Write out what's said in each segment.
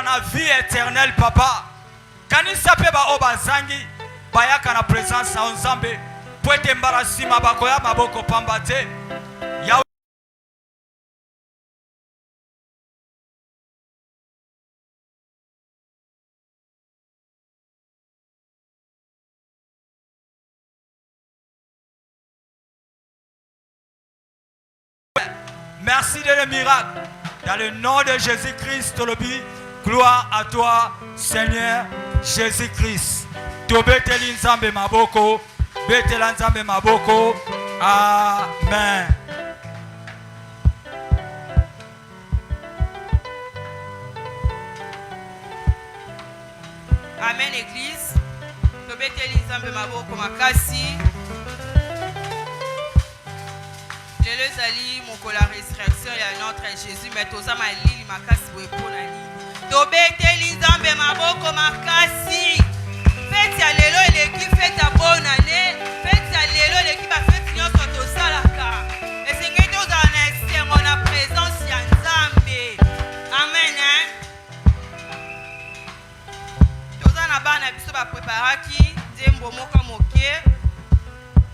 bazala na vie éternelle papa kanisa pe ba obazangi bayaka na présence ya Nzambe po ete mbala nsima bakoya maboko pamba te. Merci de le miracle. Dans le nom de Jésus-Christ, gloire à toi, Seigneur Jésus-Christ. Tobeteli nzambe maboko, betela nzambe maboko. Amen. Amen, Église. Tobeteli nzambe maboko makasi. Lelo ezali mokolo ya résurrection ya notre Jésus, mais toza malili makasi boye mpona nini. Tobeteli nzambe maboko makasi. Fete ya lelo eleki fete ya bonne année. Fete ya lelo eleki bafete nyonso tosalaka. Esengeli tozala na esengo na présence ya Nzambe. Amen. Toza na bana biso bapreparaki nzembo moko moke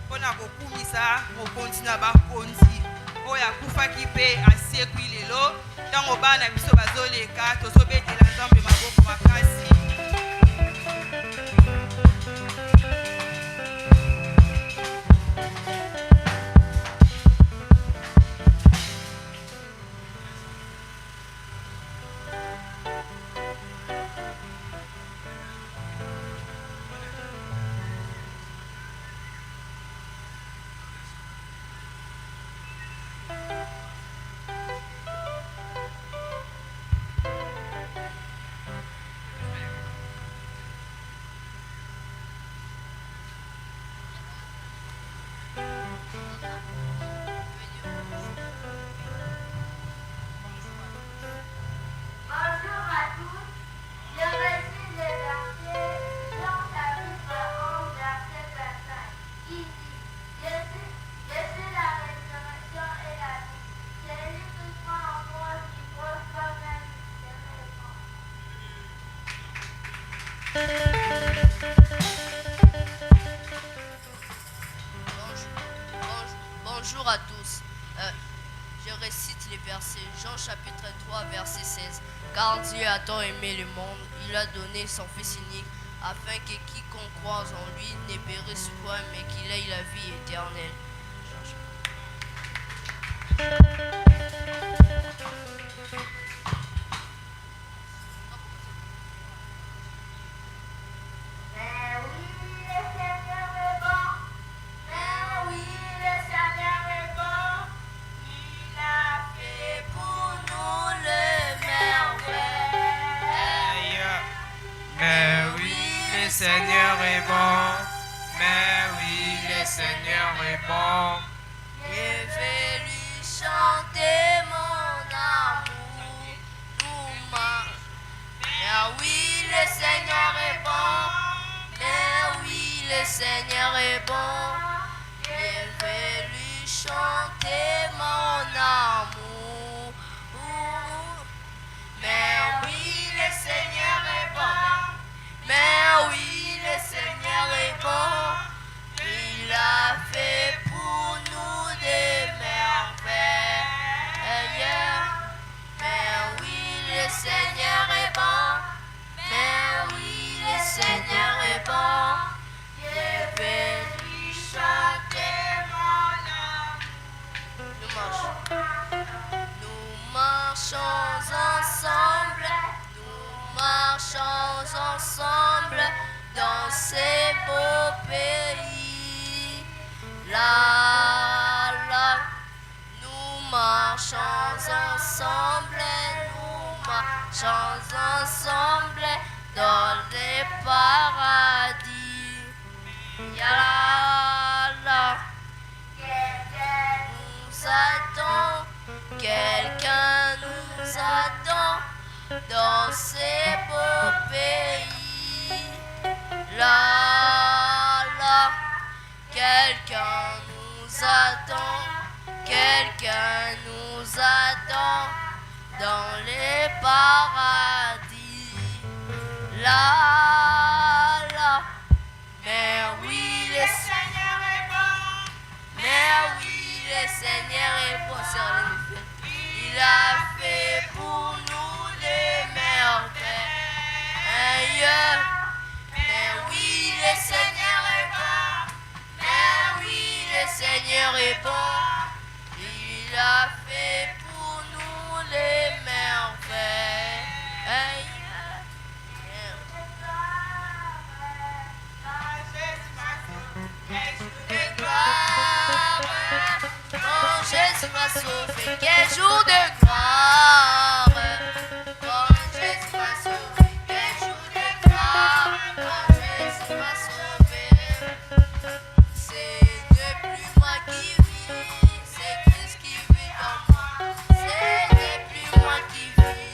mpona kokumisa mokonzi na bakonzi oyo akufaki mpe asiekwi lelo. Ntango bana biso bazoleka tozobetela Nzambe maboko makasi. Bonjour à tous. Je récite les versets. Jean chapitre 3 verset 16. Car Dieu a tant aimé le monde, il a donné son Fils unique, afin que quiconque croit en lui ne périsse point, mais qu'il ait la vie éternelle. Seigneur est bon, mais oui, le Seigneur est bon. Je vais lui chanter mon amour, mais oui, le Seigneur est bon, mais oui, le Seigneur est bon. Je vais lui chanter mon amour, mais oui, le Seigneur est bon. Mais oui, le Seigneur est bon, il a fait pour nous des merveilles. Mais oui, le Seigneur est bon, mais oui, le Seigneur est bon, je vais lui chanter mon amour. Nous marchons ensemble. Marchons ensemble dans ces beaux pays. Là, là, nous marchons ensemble, nous marchons ensemble dans les paradis. Là, là, quelqu'un nous attend, quelqu'un nous attend dans ces beaux pays. Là, là, quelqu'un nous attend, quelqu'un nous attend dans les paradis. la la. Mais oui, le Seigneur est bon. Mais oui, le Seigneur est bon. Il a fait pour nous des merveilles. Mais oui, le Seigneur est bon. Mais oui, le Seigneur est bon. Il a fait pour nous les merveilles. Quand Jésus m'a sauvé, quel jour de gloire. Quand Jésus m'a sauvé, quel jour de gloire. Quand Jésus m'a sauvé, c'est ne plus moi qui vis, c'est Christ qui vit en moi. C'est ne plus moi qui vis,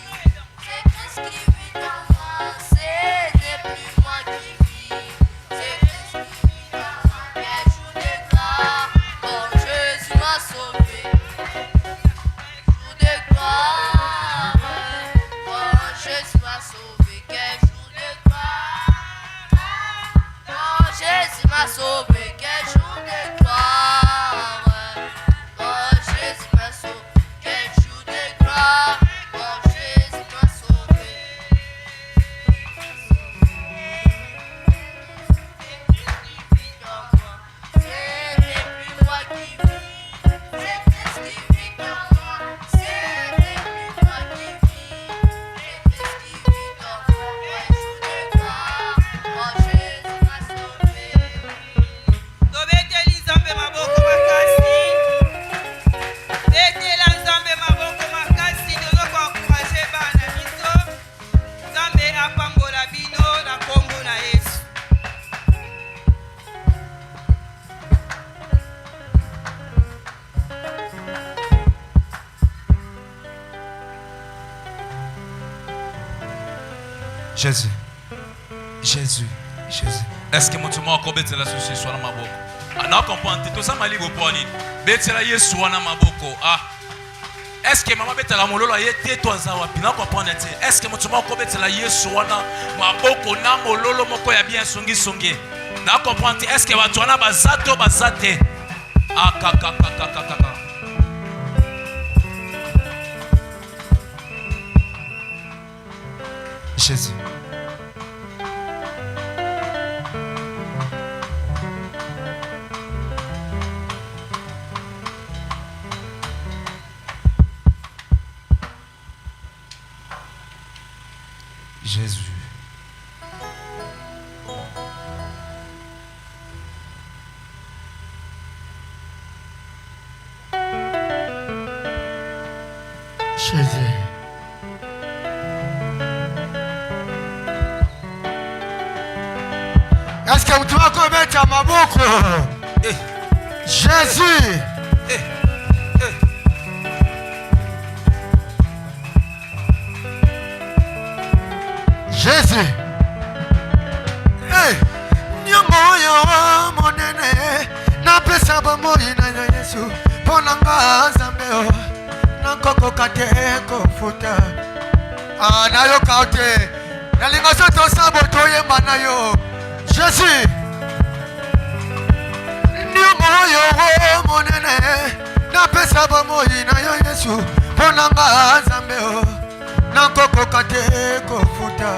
c'est Christ qui vit en moi. C'est ne plus moi qui vis, c'est Christ qui vit en moi. Quel jour de gloire, quand Jésus m'a sauvé. Jour de gloire, quand Jésus m'a sauvé. Quel jour de gloire, quand Jésus m'a sauvé. Quel jour de gloire, quand Jésus m'a sauvé. Quel jour de gloire, quand Jésus m'a sauvé. C'est plus moi qui vis, c'est Christ qui vit en moi. C'est plus moi qui vis, c'est Christ qui vit en moi. Quel jour de gloire, quand Jésus m'a sauvé. Tobeteli Nzambe maboko makasi. Betela Nzambe maboko makasi. Tozoko encourager bana biso. Nzambe apambola bino na kombo na Yesu. Jésus. Jésus. Jésus. Est-ce que tu m'as encore bêté la souci sur la maboko? Ah, non, comprends, tout ça m'a dit, bêté la yesu wana maboko. Ah. Est-ce que maman bêté la mololo a été toi zawapi? Non, comprends, est-ce que tu m'as encore bêté la yesu wana maboko na mololo moko ya bien songi songi? Non, comprends, est-ce que tu wana bazato bazate? Ah, kaka. Jésus. Jésus. Jésus. Est-ce que tu vas commettre ma boucle? Jésus. Jésus. Hey, nyamoyo monene na pesa bomoi na Yesu ponanga zambeo na koko kate kofuta anayo kaute na linga soto saboto ye manayo. Jésus. Nyamoyo monene na pesa bomoi na Yesu ponanga zambeo na koko kate kofuta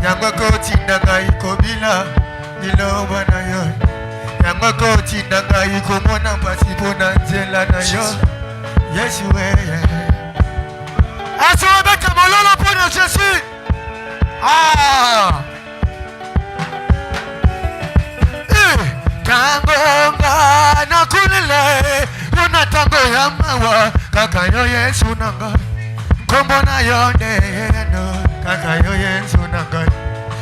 yango kotinda ngai kobila iloba na yo yango kotinda ngai komona mpasi mpona nzela na yo Yesu esi obeta mololo mpona Jésus. Tango nga nakulela luna tango ya mawa kaka yo Yesu nanga kombo na yo ndeyeno kaka yo Yesu nanga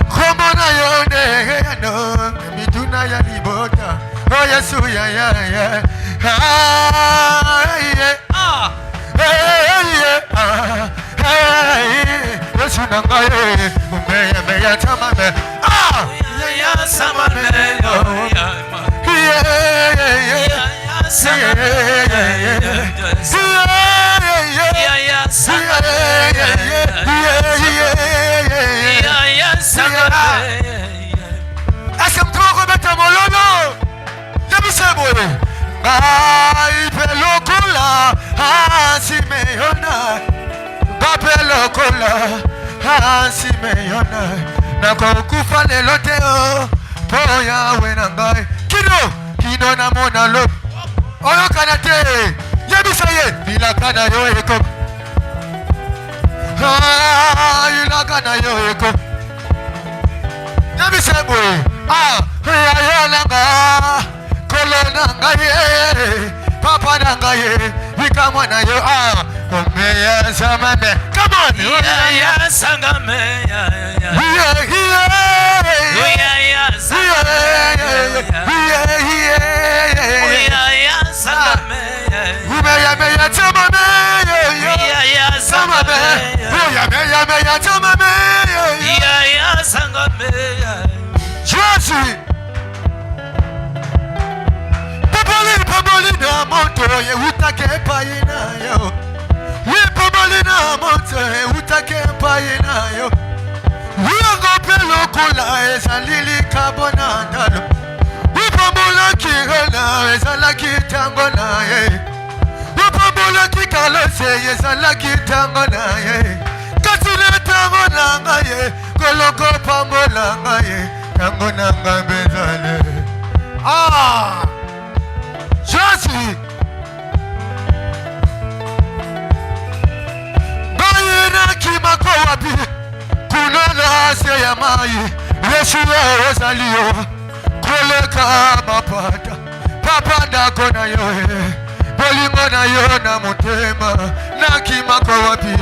kombo na yo ndeyeno mituna ya libota o Yesu ya Yesu nanga umeya tamame ya samame lokola asimeyona nakokufa lelo te po yawe na ngai kino namona lo oyokana te yebisa ye bilaka na yo eko ilaka na yo eko yebisa boye yayolanga kolo na ngai papa na ngai Come on, Omeya Samame. Come on, Oya Sangame. Oya Sangame. Omeya Meya Samame. Oya Samame. Oya Meya Samame. Oya Sangame. Jésus. Pabolina moto ye utake paina yo. Ye pabolina moto ye utake paina yo. Uyango pelo kula ezalili kabona ndalo. Upabola kigana ezala kitango na ye. Upabola kikalose ezala kitango na ye. Katile tango na ngaye koloko pambola ngaye tango na ngambezale. Jésus, Bayina kimako wapi, kunona se ya mai, Yeshua ozalio, koleka mapata, papa ndako na yo, bolingo na yo na motema, na kimako wapi,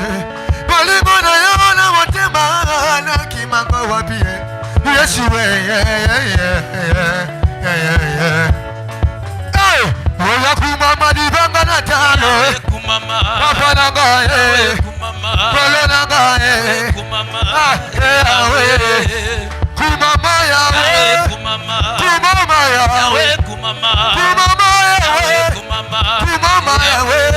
bolingo na yo na motema, na kimako wapi, Yeshua, Oya kumama di banga na tano, papa na gaye, polo na gaye, kumama yawe, kumama yawe, kumama yawe, kumama yawe, kumama yawe, kumama yawe, kumama yawe,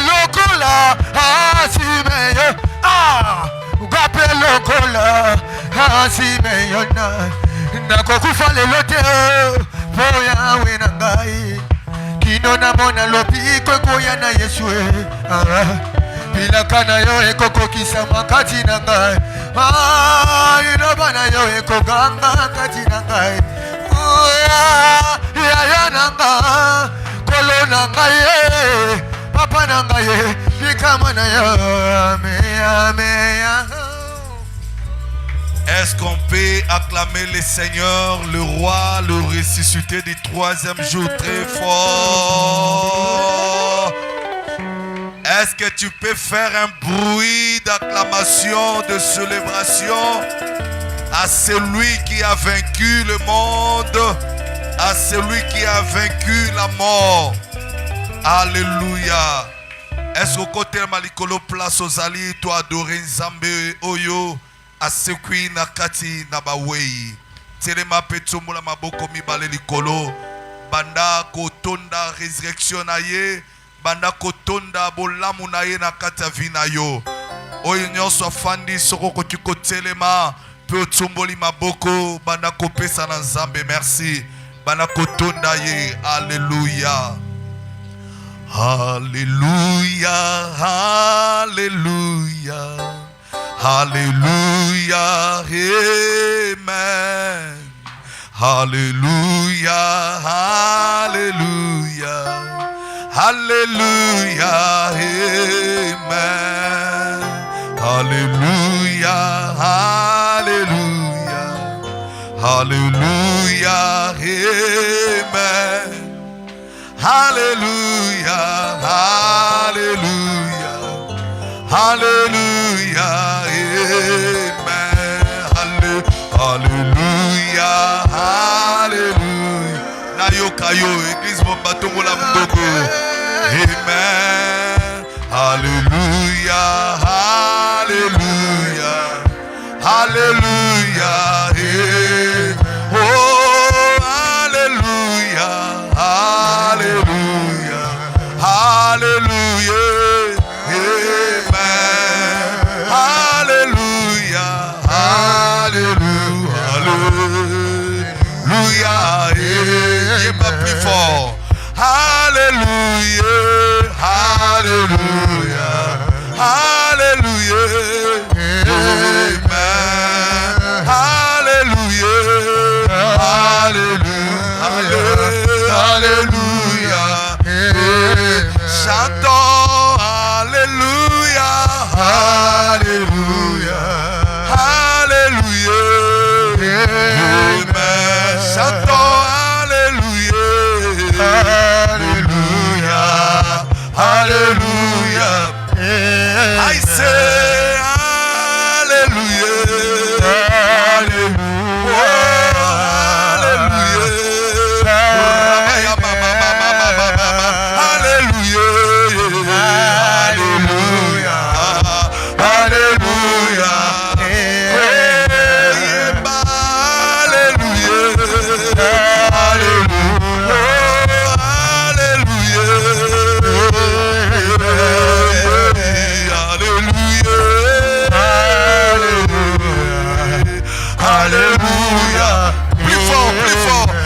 Lokola asimeyo ugape lokola asimeyo na kokufa lelo te po yawe na ngai kino na mona lopi kokoya na Yeshua bilaka na yo ekokokisa makati na ngai inoba na yo ekoganga kati na ngai yaya na ngai kolo na ngai papa na ngai bikama na yo ame. Est-ce qu'on peut acclamer le Seigneur, le roi, le ressuscité du troisième jour très fort? Est-ce que tu peux faire un bruit d'acclamation, de célébration à celui qui a vaincu le monde, à celui qui a vaincu la mort? Alléluia. Est-ce qu'au côté de Malikolo place aux alliés, toi adorer Nzambe Oyo? Asekwi na kati na bawei telema petombola maboko mibale likolo banda kotonda résurrection na ye banda kotonda bolamu na ye na kati ya vi na yo oyo nyonso afandi soko koki kotelema pe otomboli maboko banda kopesa na Nzambe merci banda kotonda ye. Alléluia, Alléluia, Alléluia, Alléluia, Amen. Alléluia, Alléluia, Alléluia, Amen. Alléluia, Alléluia, Alléluia, Amen. Alléluia, Alléluia, Alléluia, Amen. Alléluia, Alléluia. Nayoka yo, église Bombatongo la Mboko. Amen. Alléluia, Alléluia, Alléluia. Oh, Alléluia, Alléluia, Alléluia. Alléluia, Alléluia, Alléluia. Et pas plus fort. Alléluia. Alléluia. Alléluia. Amen. Alléluia. Alléluia. Alléluia. Chantons Alléluia. Alléluia. Alléluia. Amen. Chantons Alléluia. Alléluia. Alléluia. I say Alléluia. Alléluia. Plus fort, plus fort.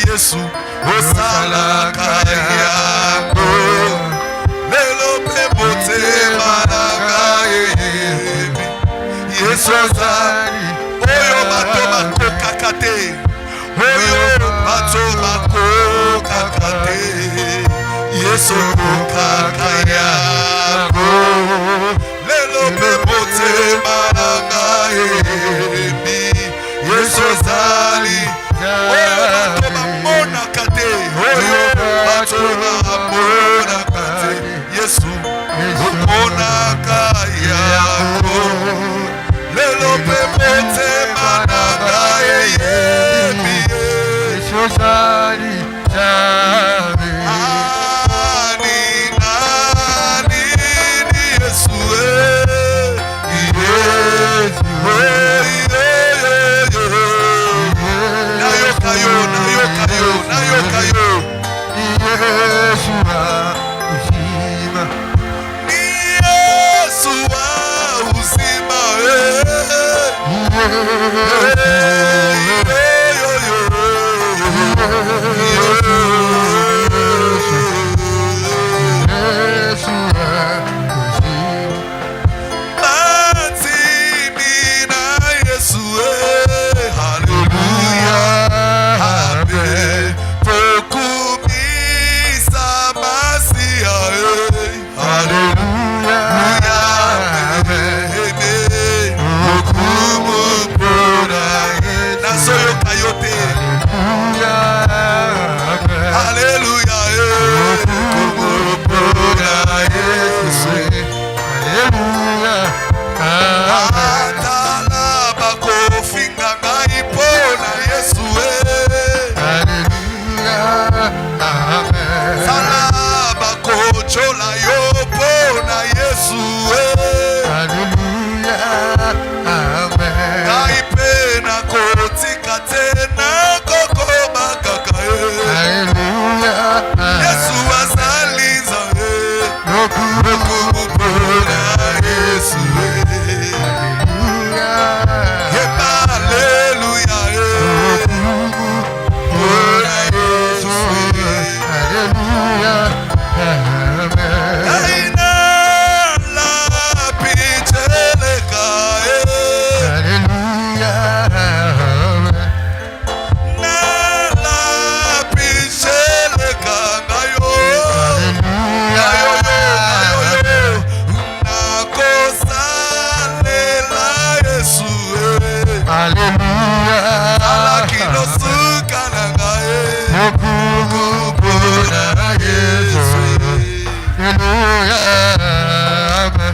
Yesu osala kaya lelo pe Yesu azali. Oyo bato bakokaka te. Oyo bato bakokaka te. Yesu kokaka yango. Lelo pe motema na ngai eyebi. Yesu azali. Oyo bato bamonaka te. Oyo bato bamonaka te. Yesu omonaka yango. Lelo pe motema na ngai eyebi. Yesu azali.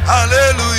Hallelujah.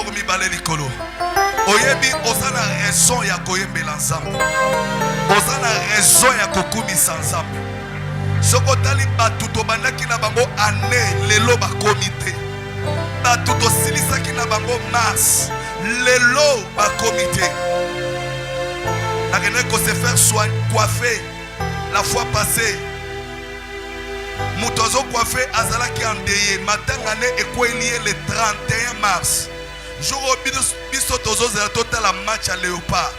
maboko mibale likolo. Oyebi osana raison ya koyembela nzambe. Osana raison ya kokumisa nzambe. Soko tali batu to bandaki na bango ane lelo bakomi te. Batu to silisaki na bango mars lelo bakomi te. Nakene ko se faire soigner coiffer la fois passée. Mutozo coiffé azalaki endeuillé matanga ne ekweli le 31 mars. Jour biso tozo zela total match à Léopard.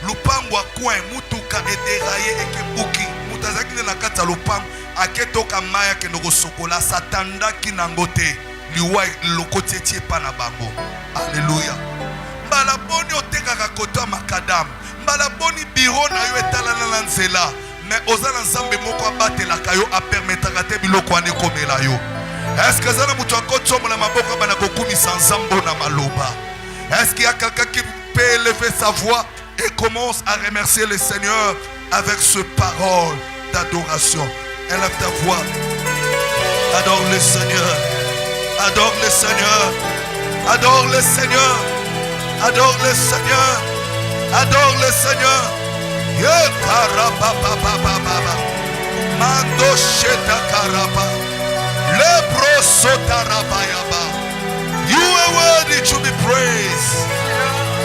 Lupango a coin mutuka et déraillé et kebuki. Mutazaki na kata lupango aketoka maya ke ndoko sokola satanda kinangote liwa lokotie tie pa na bango. Alléluia. Mbala boni otekaka koto makadam. Mbala boni biro na yo etalana na nzela. Mais osana nzambe moko abatelaka yo apermetaka te biloko ane komela yo. Est-ce que ça mutu akotsomola maboko bana kokumisa nzambo na maloba? Est-ce qu'il y a quelqu'un qui peut élever sa voix et commence à remercier le Seigneur avec ce parole d'adoration? Élève ta voix. Adore le Seigneur. Adore le Seigneur. Adore le Seigneur. Adore le Seigneur. Adore le Seigneur. Mando sheta karaba. Lebro sotarabayaba. You are worthy to be praised.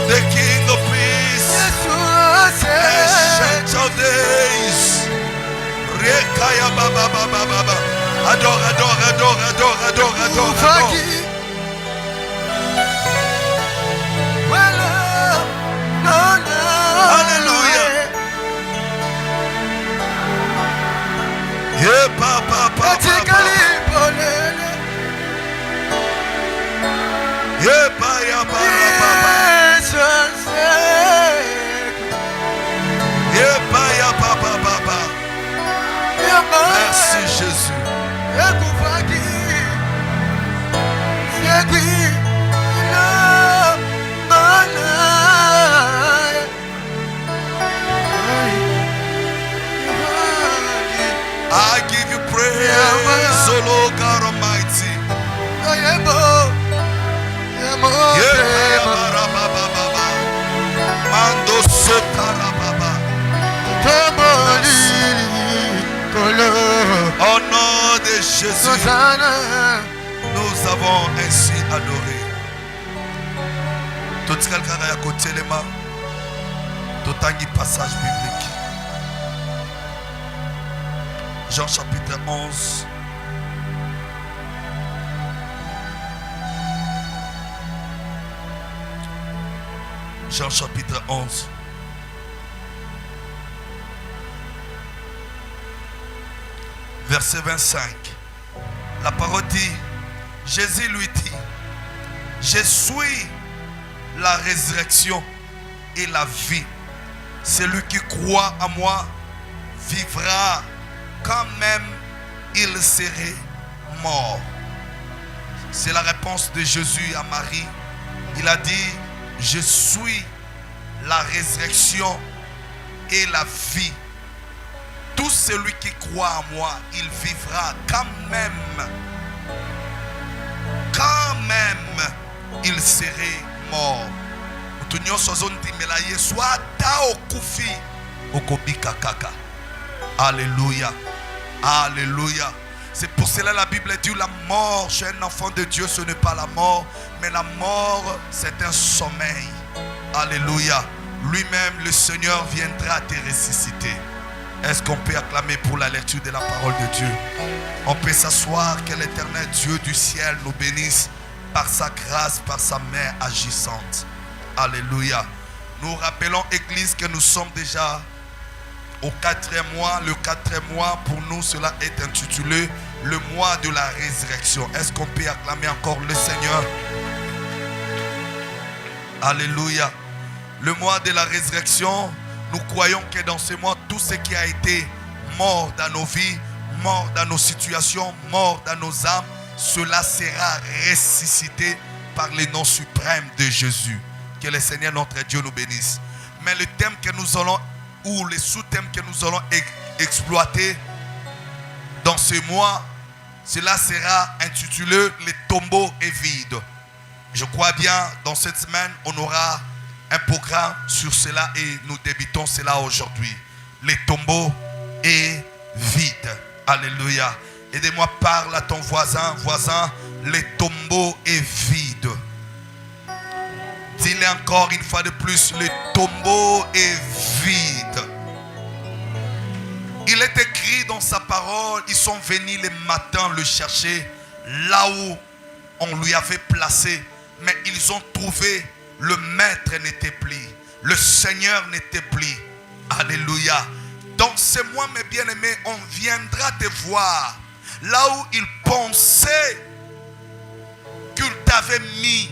The King of Peace. Ancient of Days. Rekaya baba baba baba. Adore, adore, adore, adore, adore, adore, adore. Alléluia. Yeah, papa, papa, papa. Yeah, papa, papa. Yeah, papa, papa. Merci Jésus. I give you praise, O Lord God Almighty. Mando sotarababa. Au nom de Jésus, nous avons ainsi adoré. Tout quelqu'un à côté les mains. Tout un passage biblique. Jean chapitre 11. Jean chapitre 11. Verset 25. La parole dit, Jésus lui dit, je suis la résurrection et la vie. Celui qui croit à moi vivra quand même il serait mort. C'est la réponse de Jésus à Marie. Il a dit, je suis la résurrection et la vie. Tout celui qui croit à moi, il vivra quand même il serait mort. Alléluia. Alléluia. C'est pour cela la Bible dit la mort chez un enfant de Dieu, ce n'est pas la mort, mais la mort, c'est un sommeil. Alléluia. Lui-même, le Seigneur viendra te ressusciter. Est-ce qu'on peut acclamer pour la lecture de la parole de Dieu? On peut s'asseoir, que l'Éternel Dieu du ciel nous bénisse par sa grâce, par sa main agissante. Alléluia. Nous rappelons, Église, que nous sommes déjà au 4e mois. Le 4e mois, pour nous, cela est intitulé le mois de la résurrection. Est-ce qu'on peut acclamer encore le Seigneur? Alléluia. Le mois de la résurrection, nous croyons que dans ce mois, tout ce qui a été mort dans nos vies, mort dans nos situations, mort dans nos âmes, cela sera ressuscité par le nom suprême de Jésus. Que le Seigneur notre Dieu nous bénisse. Mais le thème que nous allons, ou les sous-thèmes que nous allons exploiter dans ce mois, cela sera intitulé « Le tombeau est vide ». Je crois bien, dans cette semaine, on aura un programme sur cela et nous débutons cela aujourd'hui. Les tombeaux est vide. Alléluia. Aidez-moi, parle à ton voisin. Voisin, les tombeaux est vide. Dis-le encore une fois de plus, le tombeau est vide. Il est écrit dans sa parole, ils sont venus le matin le chercher là où on lui avait placé. Mais ils ont trouvé, le maître n'était plus, le Seigneur n'était plus. Alléluia. Donc c'est moi, mes bien-aimés, on viendra te voir là où ils pensaient qu'ils t'avaient mis,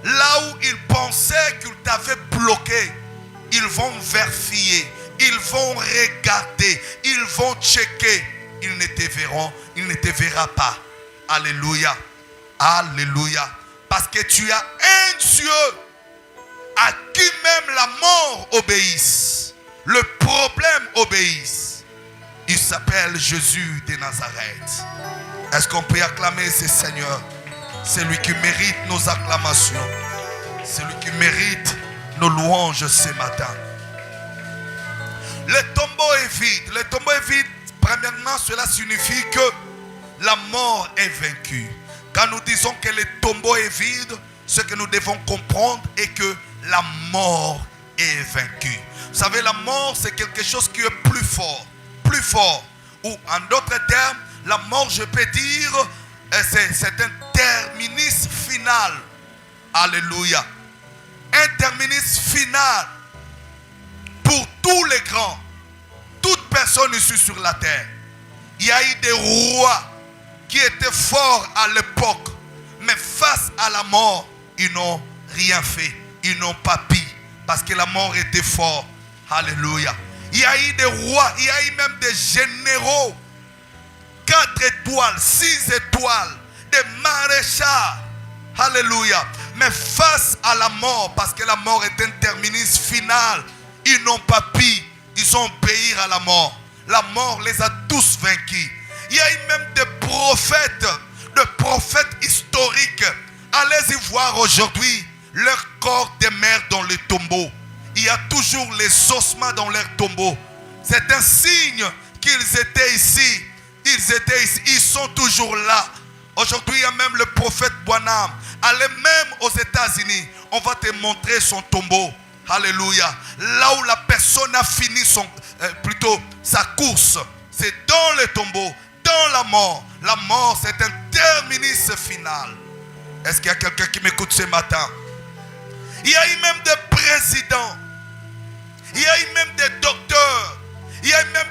là où ils pensaient qu'ils t'avaient bloqué. Ils vont vérifier, ils vont regarder, ils vont checker. Ils ne te verront, ils ne te verront pas. Alléluia. Alléluia. Parce que tu as un Dieu à qui même la mort obéisse. Le problème obéisse. Il s'appelle Jésus de Nazareth. Est-ce qu'on peut acclamer ce Seigneur? C'est lui qui mérite nos acclamations. C'est lui qui mérite nos louanges ce matin. Le tombeau est vide. Le tombeau est vide. Premièrement, cela signifie que la mort est vaincue. Quand nous disons que le tombeau est vide, ce que nous devons comprendre est que la mort est vaincue. Vous savez, la mort, c'est quelque chose qui est plus fort. Plus fort. Ou en d'autres termes, la mort, je peux dire, c'est un terminus final. Alléluia. Un terminus final pour tous les grands. Toute personne ici sur la terre. Il y a eu des rois qui étaient forts à l'époque, mais face à la mort, ils n'ont rien fait. Ils n'ont pas pu, parce que la mort était forte. Alléluia. Il y a eu des rois, il y a eu même des généraux, 4 étoiles, 6 étoiles, des maréchals. Alléluia. Mais face à la mort, parce que la mort est un terminus final, ils n'ont pas pu, ils ont obéi à la mort. La mort les a tous vaincus. Il y a eu même des prophètes historiques. Allez-y voir aujourd'hui, leur corps demeure dans les tombeaux. Il y a toujours les ossements dans leurs tombeaux. C'est un signe qu'ils étaient ici. Ils sont toujours là. Aujourd'hui, il y a même le prophète Branham. Allez même aux États-Unis, on va te montrer son tombeau. Alléluia. Là où la personne a fini sa course, c'est dans le tombeau, dans la mort. La mort, c'est un terminus final. Est-ce qu'il y a quelqu'un qui m'écoute ce matin? Il y a eu même des présidents. Il y a eu même des docteurs. Il y a eu même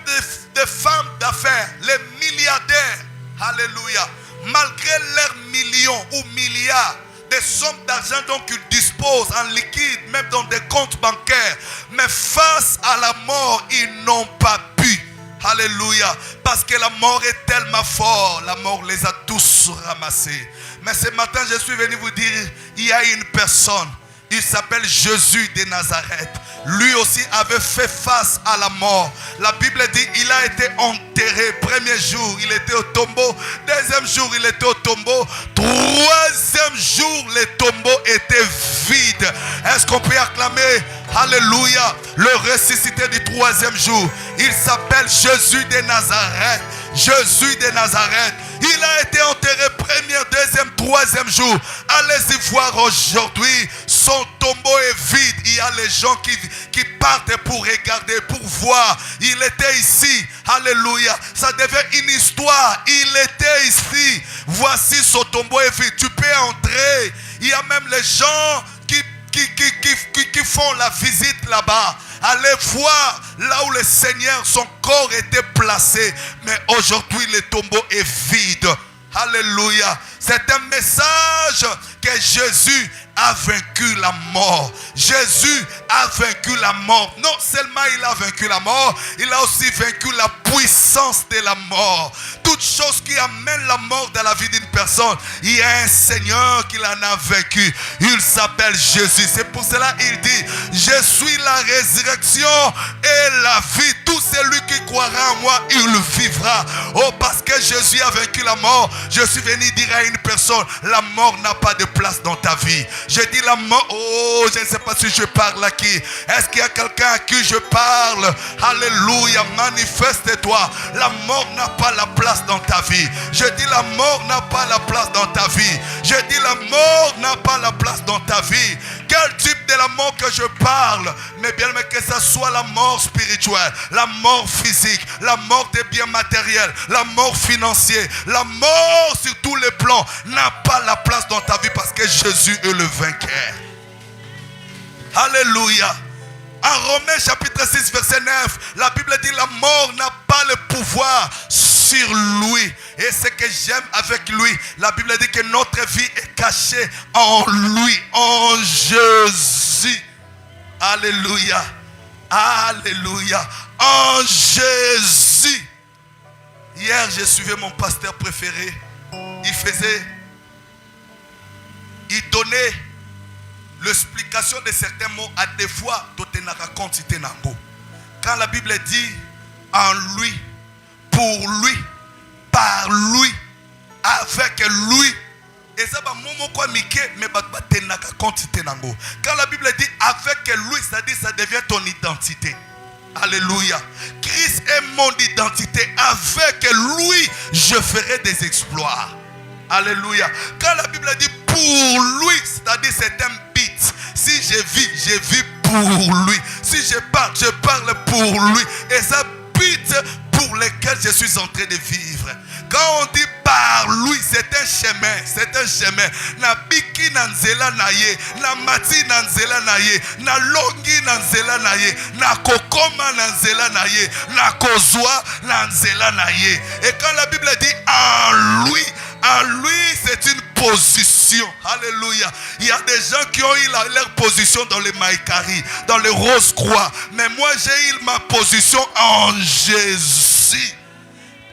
des femmes d'affaires, les milliardaires. Alléluia. Malgré leurs millions ou milliards, des sommes d'argent dont ils disposent en liquide, même dans des comptes bancaires. Mais face à la mort, ils n'ont pas pu. Alléluia. Parce que la mort est tellement forte. La mort les a tous ramassés. Mais ce matin, je suis venu vous dire, il y a une personne. Il s'appelle Jésus de Nazareth. Lui aussi avait fait face à la mort. La Bible dit il a été enterré. Premier jour, il était au tombeau. Deuxième jour, il était au tombeau. Troisième jour, le tombeau était vide. Est-ce qu'on peut acclamer? Alléluia. Le ressuscité du troisième jour. Il s'appelle Jésus de Nazareth. Jésus de Nazareth. Il a été enterré premier, deuxième, troisième jour. Allez-y voir aujourd'hui. Son tombeau est vide. Il y a les gens qui partent pour regarder, pour voir. Il était ici. Alléluia. Ça devient une histoire. Il était ici. Voici son tombeau est vide. Tu peux entrer. Il y a même les gens qui font la visite là-bas. Allez voir là où le Seigneur, son corps était placé. Mais aujourd'hui, le tombeau est vide. Alléluia. C'est un message que Jésus a vaincu la mort. Jésus a vaincu la mort. Non seulement il a vaincu la mort, il a aussi vaincu la puissance de la mort. Tout toute chose qui amène la mort dans la vie d'une personne, il y a un Seigneur qui l'en a vaincu. Il s'appelle Jésus. C'est pour cela qu'il dit, je suis la résurrection et la vie. Tout celui qui croira en moi, il vivra. Oh, parce que Jésus a vaincu la mort, je suis venu dire à une personne, la mort n'a pas de place dans ta vie. Je dis la mort, oh, je ne sais pas si je parle à qui. Est-ce qu'il y a quelqu'un à qui je parle? Alléluia, manifeste-toi. La mort n'a pas la place dans ta vie. Je dis la mort n'a pas la place dans ta vie. Je dis la mort n'a pas la place dans ta vie. Quel type de la mort que je parle? Mais bien, mais que ce soit la mort spirituelle, la mort physique, la mort des biens matériels, la mort financière, la mort sur tous les plans n'a pas la place dans ta vie parce que Jésus est le vainqueur. Alléluia. En Romains chapitre 6 verset 9, la Bible dit la mort n'a pas le pouvoir sur lui. Et ce que j'aime avec lui, la Bible dit que notre vie est cachée en lui, en Jésus. Alléluia. Alléluia. En Jésus. Hier, j'ai suivi mon pasteur préféré. Il donnait l'explication de certains mots à des fois. Quand la Bible dit en lui, pour lui, par lui, avec lui. Et ça va quand la Bible dit avec lui, ça dit ça devient ton identité. Alléluia. Christ est mon identité. Avec lui, je ferai des exploits. Alléluia. Quand la Bible dit pour lui, c'est-à-dire c'est un but. Si je vis pour lui. Si je parle pour lui. Et ça but pour lequel je suis en train de vivre. Quand on dit par lui, c'est un chemin. C'est un chemin. Na biki na nzela na ye, na mati na nzela na ye, na longi na nzela na ye, na kokoma na nzela na ye, na kozwa na nzela na ye. Et quand la Bible dit en lui c'est une position. Alléluia. Il y a des gens qui ont eu leur position dans les Maïkari, dans les Rose-Croix. Mais moi j'ai eu ma position en Jésus.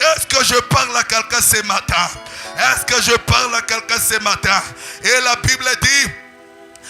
Est-ce que je parle à quelqu'un ce matin? Est-ce que je parle à quelqu'un ce matin? Et la Bible dit,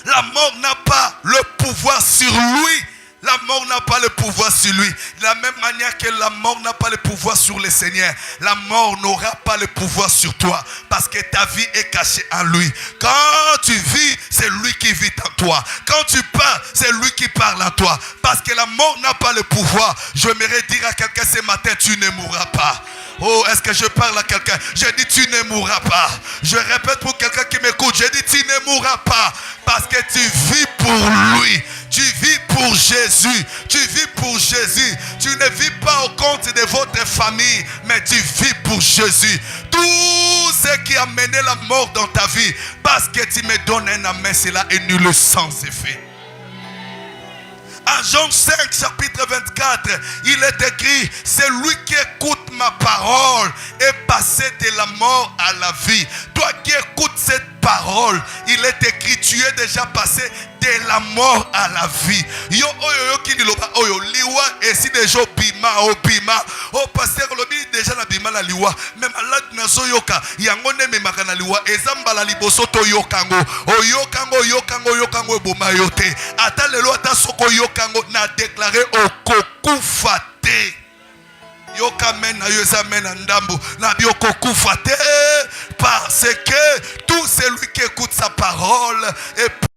la mort n'a pas le pouvoir sur lui. La mort n'a pas le pouvoir sur lui. De la même manière que la mort n'a pas le pouvoir sur le Seigneur, la mort n'aura pas le pouvoir sur toi. Parce que ta vie est cachée en lui. Quand tu vis, c'est lui qui vit en toi. Quand tu parles, c'est lui qui parle en toi. Parce que la mort n'a pas le pouvoir. J'aimerais dire à quelqu'un ce matin, tu ne mourras pas. Oh, est-ce que je parle à quelqu'un? Je dis tu ne mourras pas. Je répète pour quelqu'un qui m'écoute. Je dis tu ne mourras pas. Parce que tu vis pour lui. Tu vis pour Jésus. Tu vis pour Jésus. Tu ne vis pas au compte de votre famille. Mais tu vis pour Jésus. Tout ce qui a mené la mort dans ta vie. Parce que tu me donnes un amen. Cela est nul sans effet. En Jean 5, chapitre 24, il est écrit, celui qui écoute ma parole est passé de la mort à la vie. Toi qui écoutes cette parole, il est écrit, tu es déjà passé de la mort à la vie. Yo oyo ki liloba oyo liwa esi déjà bima o pasteur lobi déjà na bima la liwa même malade na so yoka yango ne memaka na liwa ezambala liboso to yokango yokango eboma yote ata lelo ata soko yokango na déclarer okokufa te. Yokamen na yozamen andambo na biokokufa te parce que tout celui qui écoute sa parole est